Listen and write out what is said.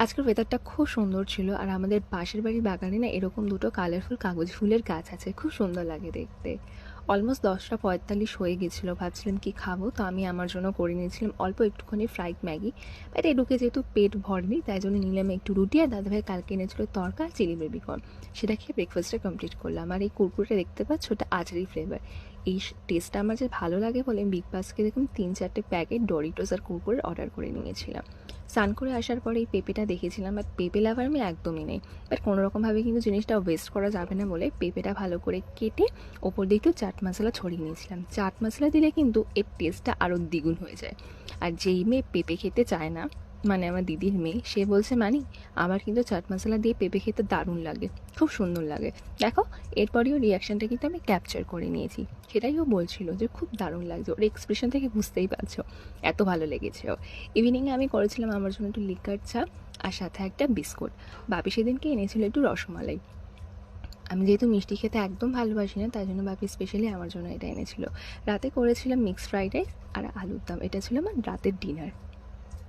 আজকের ওয়েদারটা খুব সুন্দর ছিল, আর আমাদের পাশের বাড়ির বাগানে না এরকম দুটো কালারফুল কাগজ ফুলের গাছ আছে, খুব সুন্দর লাগে দেখতে। অলমোস্ট 10টা 45 হয়ে গেছিলো, ভাবছিলাম কি খাবো, তো আমি আমার জন্য করে নিয়েছিলাম অল্প একটুখানি ফ্রাইড ম্যাগি। বাট এটুকে যেহেতু পেট ভরেনি, তাই জন্য নিলাম একটু রুটি, আর দাদাভাই কালকে এনেছিল তরকা আর চিলি বেবিকর্ন। সেটা খেয়ে ব্রেকফাস্টটা কমপ্লিট করলাম। আর এই কুরকুরেটা দেখতে পাচ্ছ, ওটা আচারি ফ্লেভার। এই টেস্টটা আমার যে ভালো লাগে বলে বিগ বাস্কে দেখুন 3-4টে প্যাকেট ডরিটোস আর কুরকুরে অর্ডার করে নিয়েছিলাম। স্নান করে আসার পরে এই পেঁপেটা দেখেছিলাম, বাট পেঁপে লাভার আমি একদমই নেই। বাট কোনোরকমভাবে কিন্তু জিনিসটা ওয়েস্ট করা যাবে না বলে পেঁপেটা ভালো করে কেটে ওপর দিয়ে একটু চাট মশলা ছড়িয়ে নিয়েছিলাম। চাট মশলা দিলে কিন্তু এর টেস্টটা আরও দ্বিগুণ হয়ে যায়। আর যেই মেয়ে পেঁপে খেতে চায় না, মানে আমার দিদির মেয়ে, সে বলছে মানি আমার কিন্তু চাট মশলা দিয়ে পেঁপে খেতে দারুণ লাগে, খুব সুন্দর লাগে। দেখো, এরপরেও রিয়াকশানটা কিন্তু আমি ক্যাপচার করে নিয়েছি। সেটাই ও বলছিল যে খুব দারুণ লাগছে, ওর এক্সপ্রেশন থেকে বুঝতেই পারছো এত ভালো লেগেছে ও। ইভিনিংয়ে আমি করেছিলাম আমার জন্য একটু লিকার চা, আর সাথে একটা বিস্কুট। বাপি সেদিনকে এনেছিল একটু রসমালাই। আমি যেহেতু মিষ্টি খেতে একদম ভালোবাসি না, তাই জন্য বাপি স্পেশালি আমার জন্য এটা এনেছিল। রাতে করেছিলাম মিক্সড ফ্রাইড রাইস আর আলুর দম। এটা ছিল আমার রাতের ডিনার।